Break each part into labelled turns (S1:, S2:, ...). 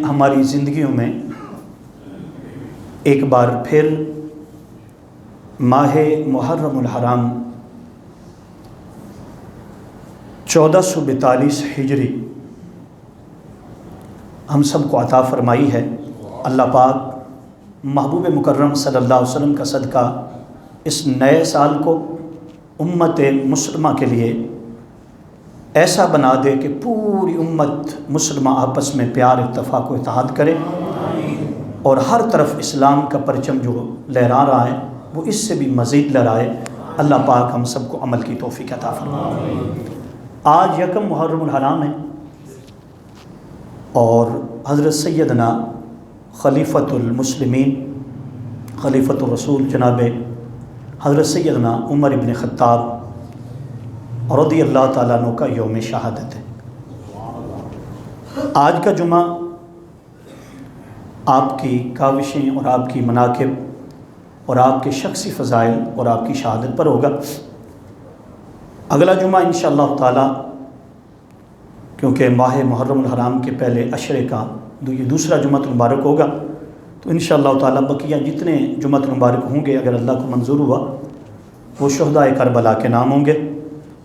S1: ہماری زندگیوں میں ایک بار پھر ماہ محرم الحرام 1442 ہجری ہم سب کو عطا فرمائی ہے۔ اللہ پاک محبوب مکرم صلی اللہ علیہ وسلم کا صدقہ اس نئے سال کو امت مسلمہ کے لیے ایسا بنا دے کہ پوری امت مسلمہ آپس میں پیار، اتفاق و اتحاد کرے اور ہر طرف اسلام کا پرچم جو لہرا رہا ہے وہ اس سے بھی مزید لہرائے۔ اللہ پاک ہم سب کو عمل کی توفیق عطا فرمائے۔ آج یکم محرم الحرام ہے اور حضرت سیدنا خلیفۃ المسلمین، خلیفۃ الرسول جناب حضرت سیدنا عمر بن خطاب رضی اللہ تعالیٰ عنہ کا یوم شہادت ہے۔ آج کا جمعہ آپ کی کاوشیں اور آپ کی مناقب اور آپ کے شخصی فضائل اور آپ کی شہادت پر ہوگا۔ اگلا جمعہ انشاءاللہ تعالیٰ کیونکہ ماہ محرم الحرام کے پہلے عشرے کا یہ دوسرا جمعۃ المبارک ہوگا، تو انشاءاللہ تعالیٰ بقیہ جتنے جمعۃ المبارک ہوں گے اگر اللہ کو منظور ہوا وہ شہداء کربلا کے نام ہوں گے۔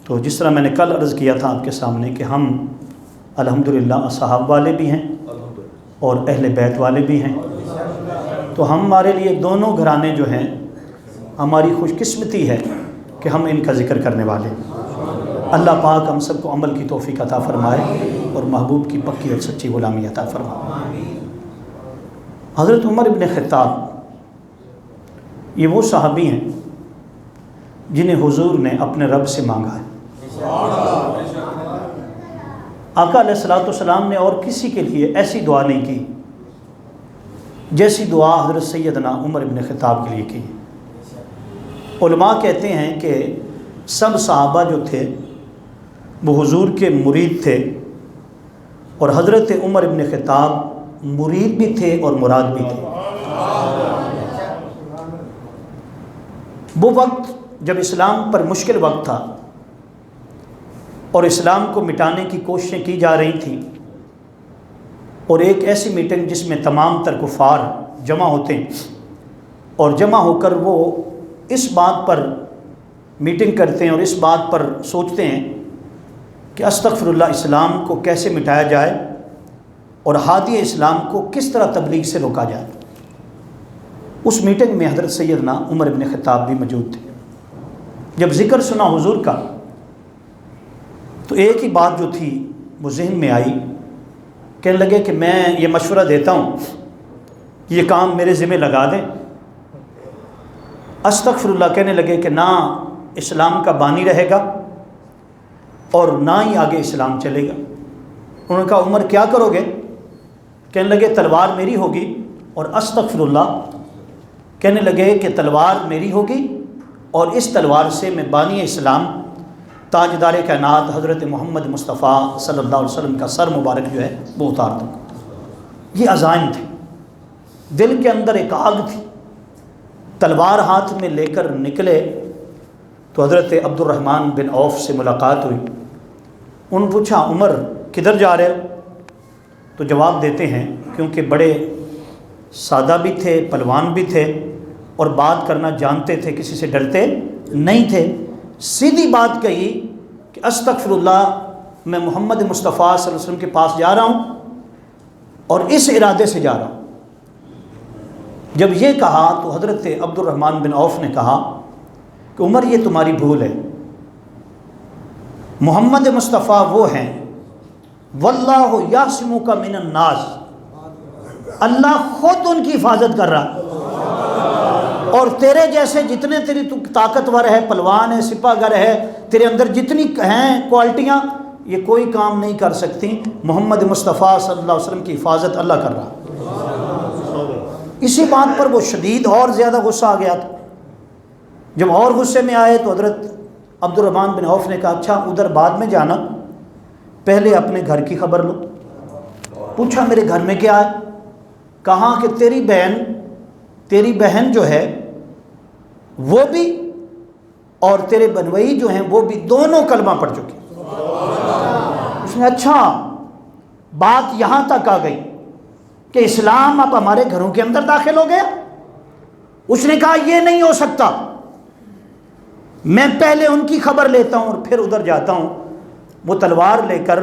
S1: تو جس طرح میں نے کل عرض کیا تھا آپ کے سامنے کہ ہم الحمدللہ اصحاب والے بھی ہیں اور اہل بیت والے بھی ہیں، تو ہمارے لیے دونوں گھرانے جو ہیں ہماری خوش قسمتی ہے کہ ہم ان کا ذکر کرنے والے ہیں۔ اللہ پاک ہم سب کو عمل کی توفیق عطا فرمائے اور محبوب کی پکی اور سچی غلامی عطا فرمائے۔ حضرت عمر بن خطاب یہ وہ صحابی ہیں جنہیں حضور نے اپنے رب سے مانگا ہے۔ آقا علیہ السلام نے اور کسی کے لیے ایسی دعا نہیں کی جیسی دعا حضرت سیدنا عمر بن خطاب کے لیے کی۔ علماء کہتے ہیں کہ سب صحابہ جو تھے وہ حضور کے مرید تھے اور حضرت عمر بن خطاب مرید بھی تھے اور مراد بھی تھے۔ وہ وقت جب اسلام پر مشکل وقت تھا اور اسلام کو مٹانے کی کوششیں کی جا رہی تھیں، اور ایک ایسی میٹنگ جس میں تمام تر کفار جمع ہوتے ہیں اور جمع ہو کر وہ اس بات پر میٹنگ کرتے ہیں اور اس بات پر سوچتے ہیں کہ استغفر اللہ اسلام کو کیسے مٹایا جائے اور ہادی اسلام کو کس طرح تبلیغ سے روکا جائے۔ اس میٹنگ میں حضرت سیدنا عمر بن خطاب بھی موجود تھے۔ جب ذکر سنا حضور کا تو ایک ہی بات جو تھی وہ ذہن میں آئی، کہنے لگے کہ میں یہ مشورہ دیتا ہوں کہ یہ کام میرے ذمہ لگا دیں۔ استغفر اللہ کہنے لگے کہ نہ اسلام کا بانی رہے گا اور نہ ہی آگے اسلام چلے گا۔ انہوں نے کہا عمر کیا کرو گے؟ کہنے لگے تلوار میری ہوگی، اور استغفر اللہ کہنے لگے کہ تلوار میری ہوگی اور اس تلوار سے میں بانی اسلام تاجدار کائنات حضرت محمد مصطفیٰ صلی اللہ علیہ وسلم کا سر مبارک جو ہے وہ اتار دوں۔ یہ عزائم تھے، دل کے اندر ایک آگ تھی۔ تلوار ہاتھ میں لے کر نکلے تو حضرت عبد الرحمن بن عوف سے ملاقات ہوئی۔ انہوں نے پوچھا عمر کدھر جا رہے ہو؟ تو جواب دیتے ہیں کیونکہ بڑے سادہ بھی تھے، پلوان بھی تھے اور بات کرنا جانتے تھے، کسی سے ڈرتے نہیں تھے، سیدھی بات کہی کہ استغفر اللہ میں محمد مصطفیٰ صلی اللہ علیہ وسلم کے پاس جا رہا ہوں اور اس ارادے سے جا رہا ہوں۔ جب یہ کہا تو حضرت عبد الرحمن بن عوف نے کہا کہ عمر یہ تمہاری بھول ہے، محمد مصطفیٰ وہ ہیں واللہ یعصمک من الناس، اللہ خود ان کی حفاظت کر رہا، اور تیرے جیسے جتنے تیری طاقتور ہے، پلوان ہے، سپاہ گر ہے، تیرے اندر جتنی ہیں کوالٹیاں، یہ کوئی کام نہیں کر سکتی، محمد مصطفیٰ صلی اللہ علیہ وسلم کی حفاظت اللہ کر رہا۔ اسی بات پر وہ شدید اور زیادہ غصہ آ گیا تھا۔ جب اور غصے میں آئے تو حضرت عبد الرحمن بن عوف نے کہا اچھا ادھر بعد میں جانا، پہلے اپنے گھر کی خبر لو۔ پوچھا میرے گھر میں کیا ہے؟ کہا کہ تیری بہن جو ہے وہ بھی اور تیرے بنوئی جو ہیں وہ بھی دونوں کلمہ پڑھ چکے۔ اس نے اچھا بات یہاں تک آ گئی، کہ اسلام اب ہمارے گھروں کے اندر داخل ہو گیا؟ اس نے کہا یہ نہیں ہو سکتا، میں پہلے ان کی خبر لیتا ہوں اور پھر ادھر جاتا ہوں۔ وہ تلوار لے کر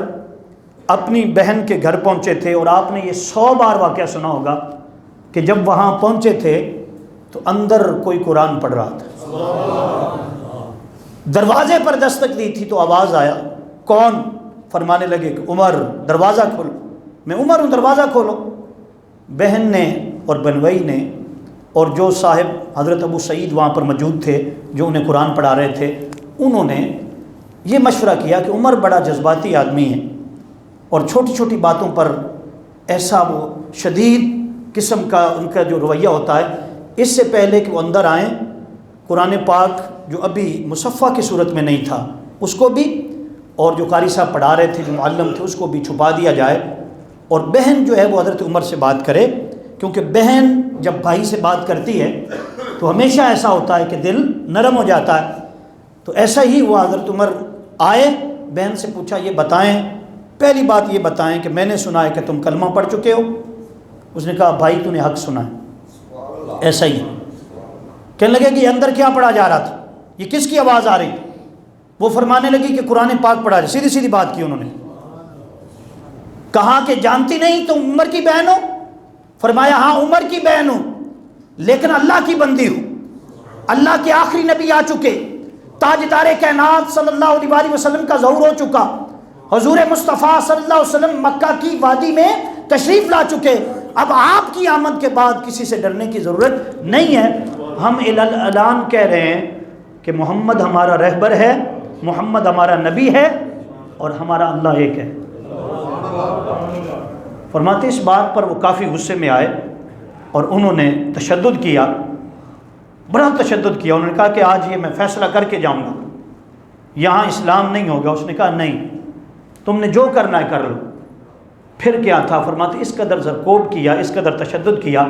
S1: اپنی بہن کے گھر پہنچے تھے، اور آپ نے یہ 100 بار واقعہ سنا ہوگا کہ جب وہاں پہنچے تھے تو اندر کوئی قرآن پڑھ رہا تھا۔ دروازے پر دستک دی تھی تو آواز آیا، کون؟ فرمانے لگے کہ عمر، دروازہ کھولو۔ میں عمر ہوں، دروازہ کھولو۔ بہن نے اور بنوئی نے اور جو صاحب حضرت ابو سعید وہاں پر موجود تھے جو انہیں قرآن پڑھا رہے تھے، انہوں نے یہ مشورہ کیا کہ عمر بڑا جذباتی آدمی ہے اور چھوٹی چھوٹی باتوں پر ایسا وہ شدید قسم کا ان کا جو رویہ ہوتا ہے، اس سے پہلے کہ وہ اندر آئیں قرآن پاک جو ابھی مصفحہ کی صورت میں نہیں تھا اس کو بھی، اور جو قاری صاحب پڑھا رہے تھے جو معلم تھے اس کو بھی چھپا دیا جائے، اور بہن جو ہے وہ حضرت عمر سے بات کرے، کیونکہ بہن جب بھائی سے بات کرتی ہے تو ہمیشہ ایسا ہوتا ہے کہ دل نرم ہو جاتا ہے۔ تو ایسا ہی وہ حضرت عمر آئے، بہن سے پوچھا یہ بتائیں، پہلی بات یہ بتائیں کہ میں نے سنا ہے کہ تم کلمہ پڑھ چکے ہو۔ اس نے کہا بھائی تو نے حق سنا ہے، ایسا ہی۔ کہنے لگے کہ یہ اندر کیا پڑھا جا رہا تھا، یہ کس کی آواز آ رہی؟ وہ فرمانے لگی کہ قرآن پاک پڑھا رہی۔ سیدھی سیدھی بات کی انہوں نے، کہا کہ جانتی نہیں تم عمر کی بہن ہو؟ فرمایا ہاں عمر کی بہن ہوں، لیکن اللہ کی بندی ہوں، اللہ کے آخری نبی آ چکے، تاجدار کائنات صلی اللہ علیہ وسلم کا ظہور ہو چکا، حضور مصطفیٰ صلی اللہ علیہ وسلم مکہ کی وادی میں تشریف لا چکے، اب آپ کی آمد کے بعد کسی سے ڈرنے کی ضرورت نہیں ہے۔ ہم اعلان کہہ رہے ہیں کہ محمد ہمارا رہبر ہے، محمد ہمارا نبی ہے، اور ہمارا اللہ ایک ہے۔ فرماتے اس بات پر وہ کافی غصے میں آئے اور انہوں نے تشدد کیا، بڑا تشدد کیا۔ انہوں نے کہا کہ آج یہ میں فیصلہ کر کے جاؤں گا، یہاں اسلام نہیں ہوگا۔ اس نے کہا نہیں، تم نے جو کرنا ہے کر لو۔ پھر کیا تھا؟ فرماتے اس قدر زرکوب کیا، اس قدر تشدد کیا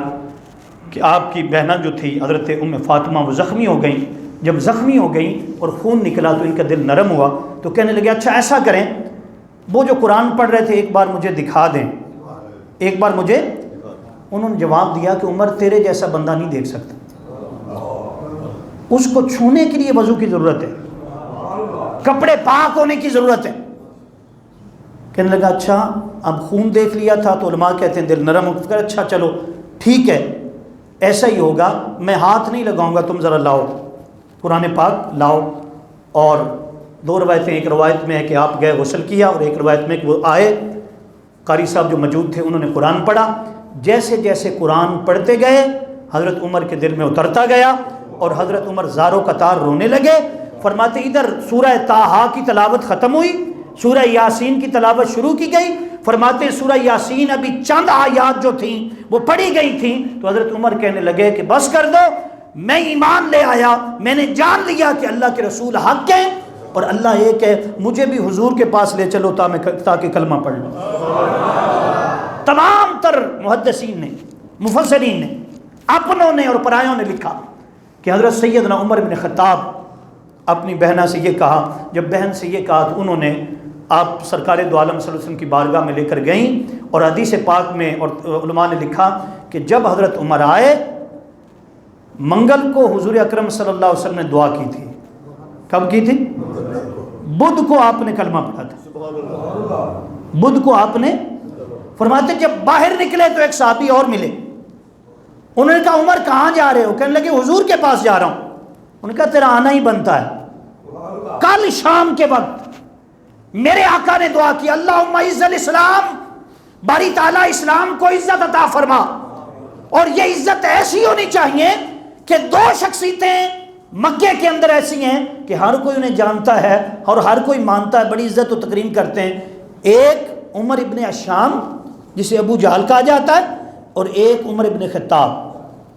S1: کہ آپ کی بہنہ جو تھی حضرت ام فاطمہ وہ زخمی ہو گئیں۔ جب زخمی ہو گئیں اور خون نکلا تو ان کا دل نرم ہوا، تو کہنے لگے اچھا ایسا کریں، وہ جو قرآن پڑھ رہے تھے ایک بار مجھے دکھا دیں، ایک بار مجھے۔ انہوں نے جواب دیا کہ عمر تیرے جیسا بندہ نہیں دیکھ سکتا، اس کو چھونے کے لیے وضو کی ضرورت ہے، کپڑے پاک ہونے کی ضرورت ہے۔ کہنے لگا اچھا اب خون دیکھ لیا تھا تو علماء کہتے ہیں دل نرم ہو گیا، اچھا چلو ٹھیک ہے ایسا ہی ہوگا، میں ہاتھ نہیں لگاؤں گا، تم ذرا لاؤ قرآن پاک لاؤ۔ اور دو روایتیں، ایک روایت میں ہے کہ آپ گئے غسل کیا، اور ایک روایت میں کہ وہ آئے، قاری صاحب جو موجود تھے انہوں نے قرآن پڑھا۔ جیسے جیسے قرآن پڑھتے گئے حضرت عمر کے دل میں اترتا گیا اور حضرت عمر زاروں قطار رونے لگے۔ فرماتے ادھر سورہ طٰہٰ کی تلاوت ختم ہوئی، سورہ یاسین کی تلاوت شروع کی گئی۔ فرماتے سورہ یاسین ابھی چند آیات جو تھیں وہ پڑھی گئی تھیں تو حضرت عمر کہنے لگے کہ بس کر دو، میں ایمان لے آیا، میں نے جان لیا کہ اللہ کے رسول حق ہیں اور اللہ ایک ہے، مجھے بھی حضور کے پاس لے چلو تاکہ کلمہ پڑھ لوں۔ تمام تر محدثین نے، مفسرین نے، اپنوں نے اور پرایوں نے لکھا کہ حضرت سیدنا عمر بن خطاب اپنی بہنہ سے یہ کہا، جب بہن سے یہ کہا تو انہوں نے آپ سرکار دو عالم صلی اللہ علیہ وسلم کی بارگاہ میں لے کر گئیں، اور حدیث پاک میں اور علماء نے لکھا کہ جب حضرت عمر آئے منگل کو حضور اکرم صلی اللہ علیہ وسلم نے دعا کی تھی۔ کب کی تھی؟ بدھ کو آپ نے کلمہ پڑھا تھا، بدھ کو آپ نے۔ فرماتے جب باہر نکلے تو ایک صحابی اور ملے، انہوں نے کہا عمر کہاں جا رہے ہو؟ کہنے لگے حضور کے پاس جا رہا ہوں۔ انہوں نے کہا تیرا آنا ہی بنتا ہے، کل شام کے وقت میرے آقا نے دعا کی اللہم اعز الاسلام، باری تعالیٰ اسلام کو عزت عطا فرما، اور یہ عزت ایسی ہونی چاہیے کہ دو شخصیتیں مکے کے اندر ایسی ہیں کہ ہر کوئی انہیں جانتا ہے اور ہر کوئی مانتا ہے، بڑی عزت و تکریم کرتے ہیں۔ ایک عمر ابن عشام جسے ابو جہل کہا جاتا ہے، اور ایک عمر ابن خطاب۔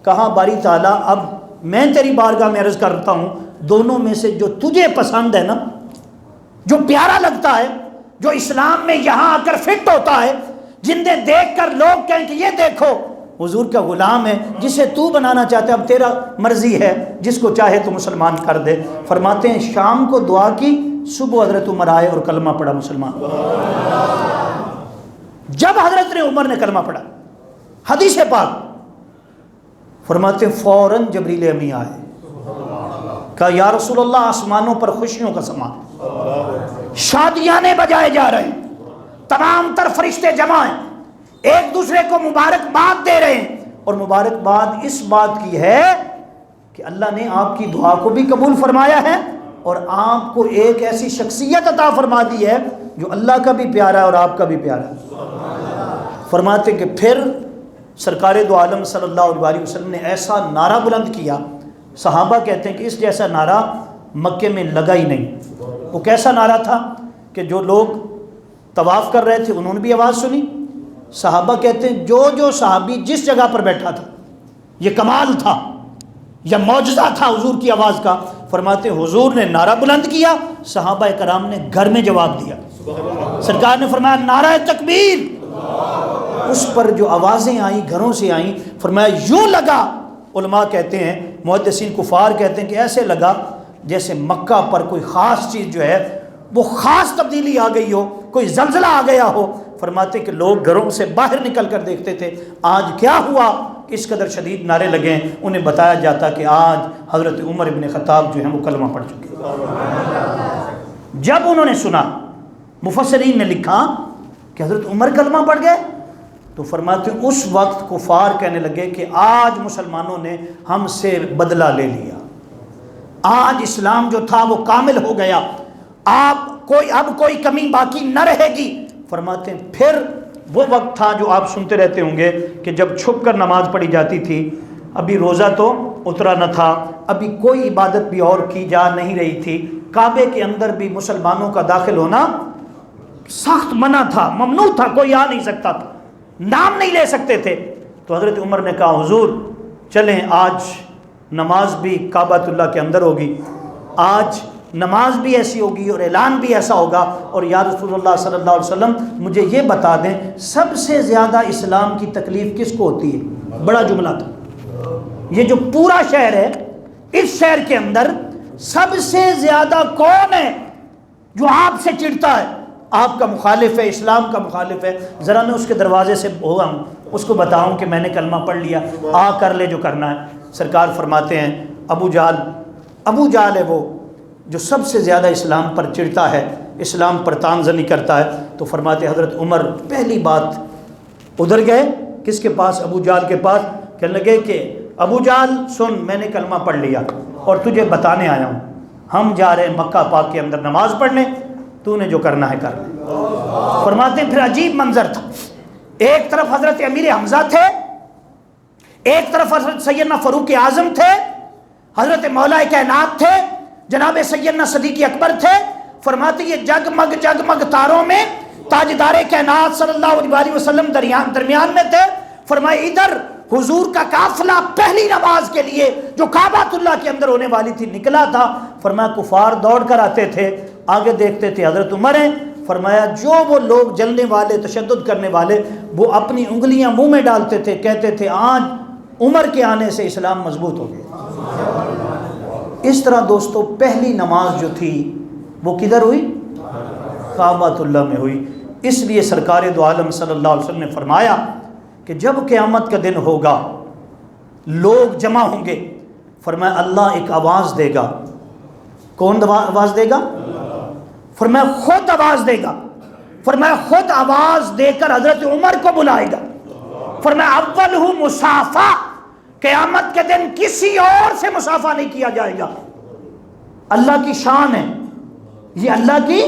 S1: کہا باری تعالیٰ اب میں تیری بارگاہ میں عرض کرتا ہوں، دونوں میں سے جو تجھے پسند ہے نا، جو پیارا لگتا ہے، جو اسلام میں یہاں آ کر فٹ ہوتا ہے، جنہیں دیکھ کر لوگ کہیں کہ یہ دیکھو حضور کا غلام ہے، جسے تو بنانا چاہتے اب تیرا مرضی ہے، جس کو چاہے تو مسلمان کر دے۔ فرماتے ہیں شام کو دعا کی، صبح حضرت عمر آئے اور کلمہ پڑھا، مسلمان۔ جب حضرت عمر نے کلمہ پڑھا حدیث پاک فرماتے ہیں فوراً جبریل امی آئے، کہا یا رسول اللہ آسمانوں پر خوشیوں کا سماں، شادیانے بجائے جا رہے ہیں، تمام تر فرشتے جمع ہیں، ایک دوسرے کو مبارکباد دے رہے ہیں، اور مبارکباد اس بات کی ہے کہ اللہ نے آپ کی دعا کو بھی قبول فرمایا ہے اور آپ کو ایک ایسی شخصیت عطا فرما دی ہے جو اللہ کا بھی پیارا ہے اور آپ کا بھی پیارا ہے۔ فرماتے کہ پھر سرکار دو عالم صلی اللہ علیہ وسلم نے ایسا نعرہ بلند کیا، صحابہ کہتے ہیں کہ اس جیسا نعرہ مکے میں لگا ہی نہیں۔ وہ کیسا نعرہ تھا کہ جو لوگ طواف کر رہے تھے انہوں نے بھی آواز سنی، صحابہ کہتے ہیں جو صحابی جس جگہ پر بیٹھا تھا، یہ کمال تھا یا معجزہ تھا حضور کی آواز کا۔ فرماتے حضور نے نعرہ بلند کیا، صحابہ کرام نے گھر میں جواب دیا، سرکار نے فرمایا نعرہ تکبیر، اس پر جو آوازیں آئیں گھروں سے آئیں، فرمایا یوں لگا، علماء کہتے ہیں محدثین کفار کہتے ہیں کہ ایسے لگا جیسے مکہ پر کوئی خاص چیز جو ہے وہ خاص تبدیلی آ گئی ہو، کوئی زلزلہ آ گیا ہو۔ فرماتے کہ لوگ گھروں سے باہر نکل کر دیکھتے تھے آج کیا ہوا، اس قدر شدید نعرے لگے ہیں، انہیں بتایا جاتا کہ آج حضرت عمر ابن خطاب جو ہیں وہ کلمہ پڑھ چکے۔ جب انہوں نے سنا، مفسرین نے لکھا کہ حضرت عمر کلمہ پڑھ گئے، تو فرماتے ہیں اس وقت کفار کہنے لگے کہ آج مسلمانوں نے ہم سے بدلہ لے لیا، آج اسلام جو تھا وہ کامل ہو گیا، اب کوئی کمی باقی نہ رہے گی۔ فرماتے ہیں پھر وہ وقت تھا جو آپ سنتے رہتے ہوں گے کہ جب چھپ کر نماز پڑھی جاتی تھی، ابھی روزہ تو اترا نہ تھا، ابھی کوئی عبادت بھی اور کی جا نہیں رہی تھی، کعبے کے اندر بھی مسلمانوں کا داخل ہونا سخت منع تھا، ممنوع تھا، کوئی آ نہیں سکتا تھا، نام نہیں لے سکتے تھے۔ تو حضرت عمر نے کہا حضور چلیں آج نماز بھی کعبۃ اللہ کے اندر ہوگی، آج نماز بھی ایسی ہوگی اور اعلان بھی ایسا ہوگا، اور یا رسول اللہ صلی اللہ علیہ وسلم مجھے یہ بتا دیں سب سے زیادہ اسلام کی تکلیف کس کو ہوتی ہے؟ بڑا جملہ تھا یہ، جو پورا شہر ہے، اس شہر کے اندر سب سے زیادہ کون ہے جو آپ سے چڑھتا ہے، آپ کا مخالف ہے، اسلام کا مخالف ہے؟ ذرا میں اس کے دروازے سے ہوگا، اس کو بتاؤں کہ میں نے کلمہ پڑھ لیا، آ کر لے جو کرنا ہے۔ سرکار فرماتے ہیں ابو جہل ہے وہ جو سب سے زیادہ اسلام پر چڑھتا ہے، اسلام پر تانزنی کرتا ہے۔ تو فرماتے حضرت عمر پہلی بات ادھر گئے کس کے پاس؟ ابو جہل کے پاس، کہنے لگے کہ ابو جہل سن، میں نے کلمہ پڑھ لیا اور تجھے بتانے آیا ہوں، ہم جا رہے ہیں مکہ پاک کے اندر نماز پڑھنے، تو نے جو کرنا ہے کر لے۔ فرماتے پھر عجیب منظر تھا، ایک طرف حضرت امیر حمزہ تھے، ایک طرف حضرت سیدنا فاروق اعظم تھے، حضرت مولا کائنات تھے، جناب سیدنا صدیق اکبر تھے۔ فرماتے یہ جگمگ تاروں میں تاجدار کائنات صلی اللہ علیہ وسلم درمیان میں تھے۔ فرمائے ادھر حضور کا قافلہ پہلی نماز کے لیے جو کعبۃ اللہ کے اندر ہونے والی تھی نکلا تھا۔ فرمایا کفار دوڑ کر آتے تھے، آگے دیکھتے تھے حضرت عمر ہیں۔ فرمایا جو وہ لوگ جلنے والے، تشدد کرنے والے، وہ اپنی انگلیاں منہ میں ڈالتے تھے، کہتے تھے آج عمر کے آنے سے اسلام مضبوط ہو گیا۔ اس طرح دوستو پہلی نماز جو تھی وہ کدھر ہوئی؟ کعبۃ اللہ میں ہوئی۔ اس لیے سرکار دو عالم صلی اللہ علیہ وسلم نے فرمایا کہ جب قیامت کا دن ہوگا لوگ جمع ہوں گے، فرمایا اللہ ایک آواز دے گا۔ کون آواز دے گا؟ فرمایا خود آواز دے گا۔ فرمایا خود آواز دے کر حضرت عمر کو بلائے گا۔ فرمایا اولہ مصافہ، قیامت کے دن کسی اور سے مصافحہ نہیں کیا جائے گا۔ اللہ کی شان ہے یہ، اللہ کی،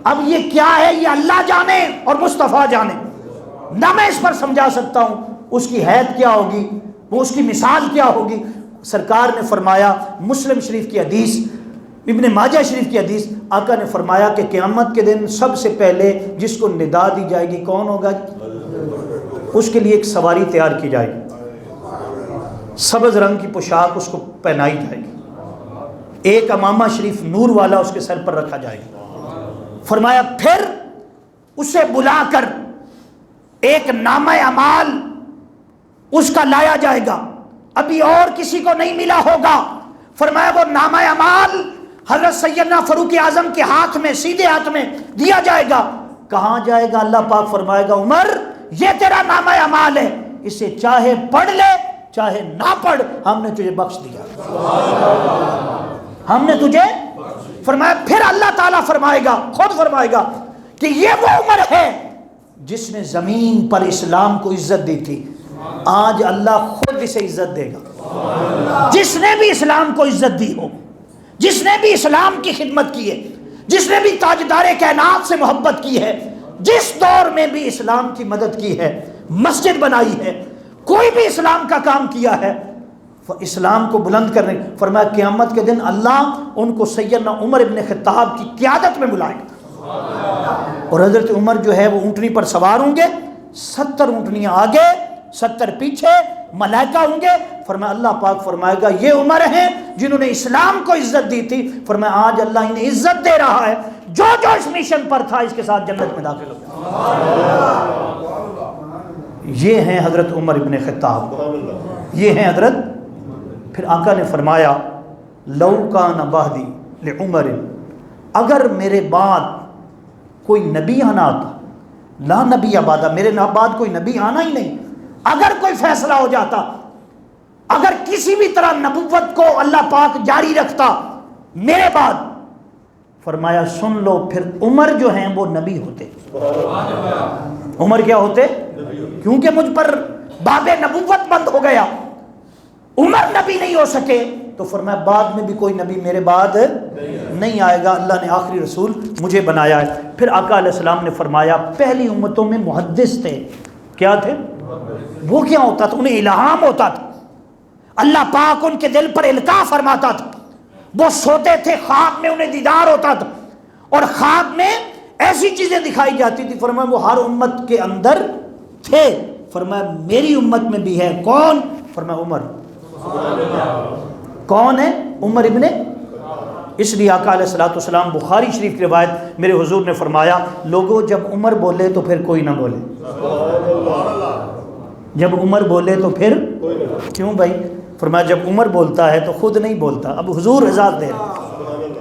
S1: اب یہ کیا ہے یہ اللہ جانے اور مصطفیٰ جانے، نہ میں اس پر سمجھا سکتا ہوں اس کی حیثیت کیا ہوگی، وہ اس کی مثال کیا ہوگی۔ سرکار نے فرمایا، مسلم شریف کی حدیث، ابن ماجہ شریف کی حدیث، آقا نے فرمایا کہ قیامت کے دن سب سے پہلے جس کو ندا دی جائے گی کون ہوگا؟ اس کے لیے ایک سواری تیار کی جائے گی، سبز رنگ کی پوشاک اس کو پہنائی جائے گی، ایک امامہ شریف نور والا اس کے سر پر رکھا جائے گا۔ فرمایا پھر اسے بلا کر ایک نامہ اعمال اس کا لایا جائے گا، ابھی اور کسی کو نہیں ملا ہوگا۔ فرمایا وہ نامہ اعمال حضرت سیدنا فاروق اعظم کے ہاتھ میں، سیدھے ہاتھ میں دیا جائے گا۔ کہاں جائے گا؟ اللہ پاک فرمائے گا عمر یہ تیرا نامہ اعمال ہے، اسے چاہے پڑھ لے چاہے نہ پڑھ، ہم نے تجھے بخش دیا، ہم نے تجھے فرمایا۔ پھر اللہ تعالیٰ فرمائے گا، خود فرمائے گا کہ یہ وہ عمر ہے جس نے زمین پر اسلام کو عزت دی تھی، آج اللہ خود اسے عزت دے گا۔ جس نے بھی اسلام کو عزت دی ہو، جس نے بھی اسلام کی خدمت کی ہے، جس نے بھی تاجدار کائنات سے محبت کی ہے، جس دور میں بھی اسلام کی مدد کی ہے، مسجد بنائی ہے، کوئی بھی اسلام کا کام کیا ہے، اسلام کو بلند کرنے، فرمایا قیامت کے دن اللہ ان کو سیدنا عمر ابن خطاب کی قیادت میں بلائے گا، اور حضرت عمر جو ہے وہ اونٹنی پر سوار ہوں گے، 70 اونٹنیاں آگے 70 پیچھے، ملائکہ ہوں گے۔ فرمایا اللہ پاک فرمائے گا یہ عمر ہیں جنہوں نے اسلام کو عزت دی تھی، فرمایا آج اللہ انہیں عزت دے رہا ہے، جو جو اس مشن پر تھا اس کے ساتھ جنت میں داخل ہو گیا۔ یہ ہیں حضرت عمر ابن خطاب، یہ ہیں حضرت۔ پھر آقا نے فرمایا لو کان بعدی لعمر، اگر میرے بعد کوئی نبی آنا آتا، لا نبی بعد، میرے بعد کوئی نبی آنا ہی نہیں، اگر کوئی فیصلہ ہو جاتا، اگر کسی بھی طرح نبوت کو اللہ پاک جاری رکھتا میرے بعد، فرمایا سن لو پھر عمر جو ہیں وہ نبی ہوتے۔ عمر کیا ہوتے؟ کیونکہ مجھ پر باب نبوت بند ہو گیا، عمر نبی نہیں ہو سکے، تو فرمایا بعد میں بھی کوئی نبی میرے بعد نہیں آئے گا، اللہ نے آخری رسول مجھے بنایا ہے۔ پھر آقا علیہ السلام نے فرمایا پہلی امتوں میں محدث تھے، کیا تھے؟ وہ کیا ہوتا تھا؟ انہیں الہام ہوتا تھا، اللہ پاک ان کے دل پر القاء فرماتا تھا، وہ سوتے تھے خواب میں انہیں دیدار ہوتا تھا، اور خواب میں ایسی چیزیں دکھائی جاتی تھی، فرمایا وہ ہر امت کے اندر تھے، فرمایا میری امت میں بھی ہے، کون؟ فرمایا عمر۔ کون ہے؟ عمر ابن۔ اس لیے آقا علیہ الصلوۃ والسلام بخاری شریف کی روایت میرے حضور نے فرمایا لوگوں جب عمر بولے تو پھر کوئی نہ بولے، جب عمر بولے تو پھر کیوں بھائی؟ فرمایا جب عمر بولتا ہے تو خود نہیں بولتا، اب حضور اجازت دے رہے،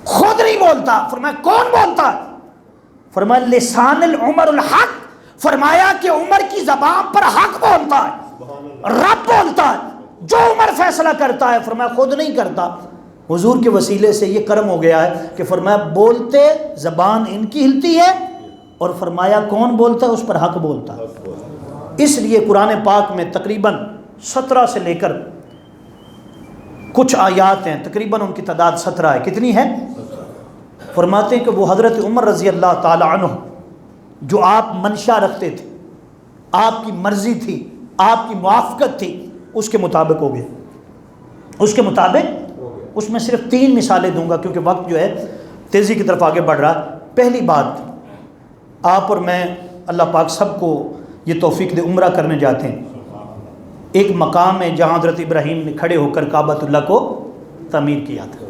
S1: خود نہیں بولتا، فرمایا کون بولتا ہے؟ فرمایا لسان العمر الحق، فرمایا کہ عمر کی زبان پر حق بولتا ہے، رب بولتا ہے، جو عمر فیصلہ کرتا ہے، فرمایا خود نہیں کرتا۔ حضور کے وسیلے سے یہ کرم ہو گیا ہے کہ فرمایا بولتے زبان ان کی ہلتی ہے، اور فرمایا کون بولتا ہے؟ اس پر حق بولتا ہے۔ اس لیے قرآن پاک میں تقریباً 17 سے لے کر کچھ آیات ہیں، تقریباً ان کی تعداد 17 ہے۔ کتنی ہے؟ فرماتے ہیں کہ وہ حضرت عمر رضی اللہ تعالی عنہ جو آپ منشا رکھتے تھے، آپ کی مرضی تھی، آپ کی موافقت تھی، اس کے مطابق ہو گئے، اس کے مطابق۔ اس میں صرف 3 مثالیں دوں گا کیونکہ وقت جو ہے تیزی کی طرف آگے بڑھ رہا۔ پہلی بات، آپ اور میں اللہ پاک سب کو یہ توفیق دے، عمرہ کرنے جاتے ہیں، ایک مقام ہے جہاں حضرت ابراہیم نے کھڑے ہو کر کعبۃ اللہ کو تعمیر کیا تھا،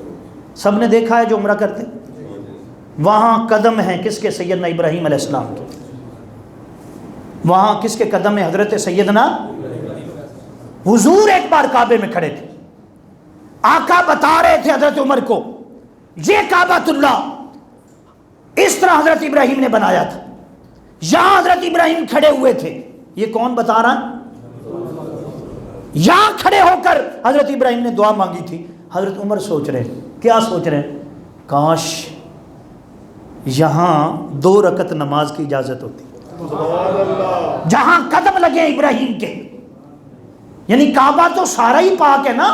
S1: سب نے دیکھا ہے جو عمرہ کرتے، وہاں قدم ہیں کس کے؟ سیدنا ابراہیم علیہ السلام کے۔ وہاں کس کے قدم ہیں؟ حضرت سیدنا حضور۔ ایک بار کعبے میں کھڑے تھے، آقا بتا رہے تھے حضرت عمر کو یہ کعبۃ اللہ اس طرح حضرت ابراہیم نے بنایا تھا، یہاں حضرت ابراہیم کھڑے ہوئے تھے، یہ کون بتا رہا ہے؟ یہاں کھڑے ہو کر حضرت ابراہیم نے دعا مانگی تھی۔ حضرت عمر سوچ رہے، کیا سوچ رہے ہیں؟ کاش یہاں 2 رکعت نماز کی اجازت ہوتی، جہاں قدم لگے ابراہیم کے، یعنی کعبہ تو سارا ہی پاک ہے نا،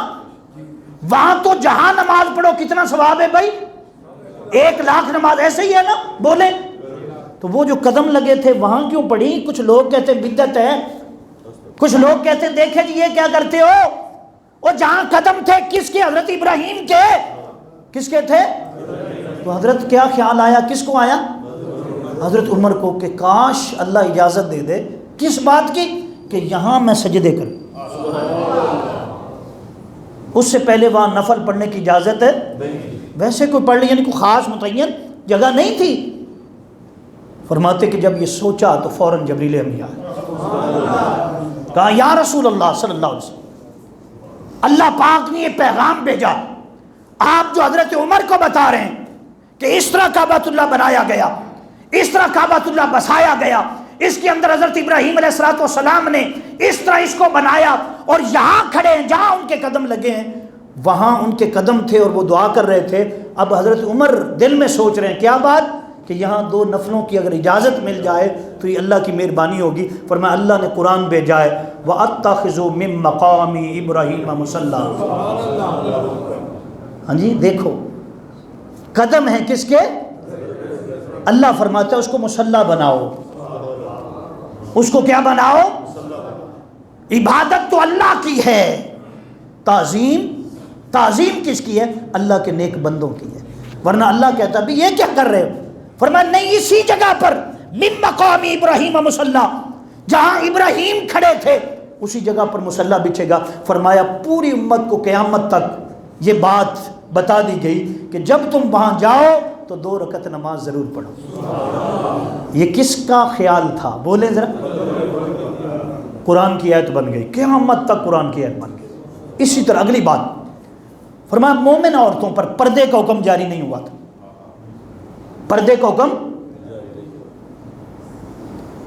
S1: وہاں تو جہاں نماز پڑھو کتنا ثواب ہے بھائی؟ 1,00,000 نماز، ایسے ہی ہے نا بولے؟ تو وہ جو قدم لگے تھے وہاں کیوں پڑھی؟ کچھ لوگ کہتے ہیں بدعت ہے، کچھ لوگ کہتے ہیں دیکھیں جی یہ کیا کرتے ہو، وہ جہاں قدم تھے کس کے؟ حضرت ابراہیم کے۔ کس کے تھے؟ تو حضرت کیا خیال آیا؟ کس کو آیا؟ حضرت عمر کو، کہ کاش اللہ اجازت دے دے، کس بات کی؟ کہ یہاں میں سجدے کروں۔ اس سے پہلے وہاں نفل پڑھنے کی اجازت ہے، ویسے کوئی پڑھ لی، یعنی کوئی خاص متعین جگہ نہیں تھی۔ فرماتے کہ جب یہ سوچا تو فوراً جبریل امی آیا، کہا یا رسول اللہ صلی اللہ علیہ وسلم، اللہ پاک نے یہ پیغام بھیجا، آپ جو حضرت عمر کو بتا رہے ہیں کہ اس طرح کعبۃ اللہ بنایا گیا، اس طرح کعبۃ اللہ بسایا گیا، اس کے اندر حضرت ابراہیم علیہ السلام نے اس طرح اس کو بنایا، اور یہاں کھڑے ہیں جہاں ان کے قدم لگے ہیں وہاں ان کے قدم تھے اور وہ دعا کر رہے تھے۔ اب حضرت عمر دل میں سوچ رہے ہیں کیا بات کہ یہاں 2 نفلوں کی اگر اجازت مل جائے تو یہ اللہ کی مہربانی ہوگی۔ فرمایا اللہ نے قرآن بھیجا ہے وَأَتَّخِذُ مِن مَّقَامِ إِبْرَاهِيمَ مُصَلًّى۔ ہاں جی دیکھو قدم ہیں کس کے؟ اللہ فرماتا ہے اس کو مصلی بناؤ، اس کو کیا بناؤ؟ عبادت تو اللہ کی ہے، تعظیم کس کی ہے؟ اللہ کے نیک بندوں کی ہے۔ ورنہ اللہ کہتا ہے یہ کیا کر رہے ہو؟ فرمایا نہیں، اسی جگہ پر من مقام ابراہیم مصلی، جہاں ابراہیم کھڑے تھے اسی جگہ پر مصلی بچھے گا۔ فرمایا پوری امت کو قیامت تک یہ بات بتا دی گئی کہ جب تم وہاں جاؤ تو 2 رکعت نماز ضرور پڑھو۔ یہ کس کا خیال تھا؟ بولیں ذرا۔ قرآن کی آیت بن گئی، قیامت تک قرآن کی آیت بن گئی۔ اسی طرح اگلی بات فرمایا مومن عورتوں پر پردے کا حکم جاری نہیں ہوا تھا، پردے کا حکم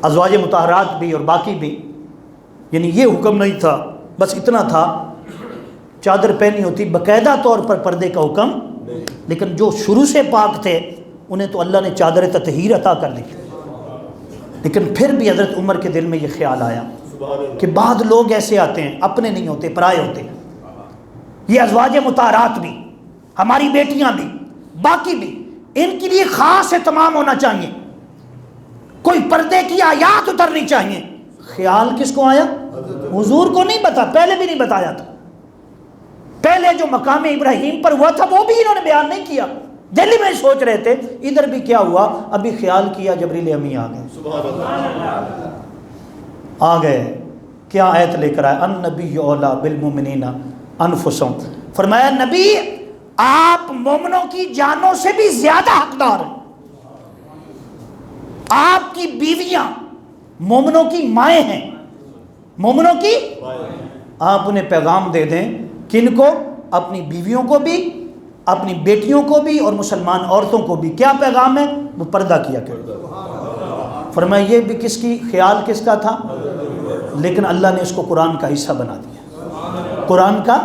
S1: ازواج مطہرات بھی اور باقی بھی، یعنی یہ حکم نہیں تھا، بس اتنا تھا چادر پہنی ہوتی، باقاعدہ طور پر پردے کا حکم، لیکن جو شروع سے پاک تھے انہیں تو اللہ نے چادر تطہیر عطا کر دی۔ لیکن پھر بھی حضرت عمر کے دل میں یہ خیال آیا کہ بعض لوگ ایسے آتے ہیں اپنے نہیں ہوتے، پرائے ہوتے ہیں۔ یہ ازواج مطہرات بھی، ہماری بیٹیاں بھی، باقی بھی، ان کے لیے خاص اہتمام ہونا چاہیے، کوئی پردے کی آیات اترنی چاہیے۔ خیال کس کو آیا؟ حضور کو نہیں بتا، پہلے بھی نہیں بتایا تھا، پہلے جو مقام ابراہیم پر ہوا تھا وہ بھی انہوں نے بیان نہیں کیا، دہلی میں سوچ رہے تھے ادھر بھی کیا ہوا، ابھی خیال کیا جبریل امی آ گئے کیا آیت لے کر آئے النبی اولیٰ بالمؤمنین انفسہم، فرمایا نبی آپ مومنوں کی جانوں سے بھی زیادہ حقدار ہیں، آپ کی بیویاں مومنوں کی مائیں ہیں، مومنوں کی، آپ انہیں پیغام دے دیں کن کو؟ اپنی بیویوں کو بھی، اپنی بیٹیوں کو بھی، اور مسلمان عورتوں کو بھی۔ کیا پیغام ہے؟ وہ پردہ کیا کرے۔ فرمایا یہ بھی کس کی خیال کس کا تھا؟ لیکن اللہ نے اس کو قرآن کا حصہ بنا دیا، قرآن کا۔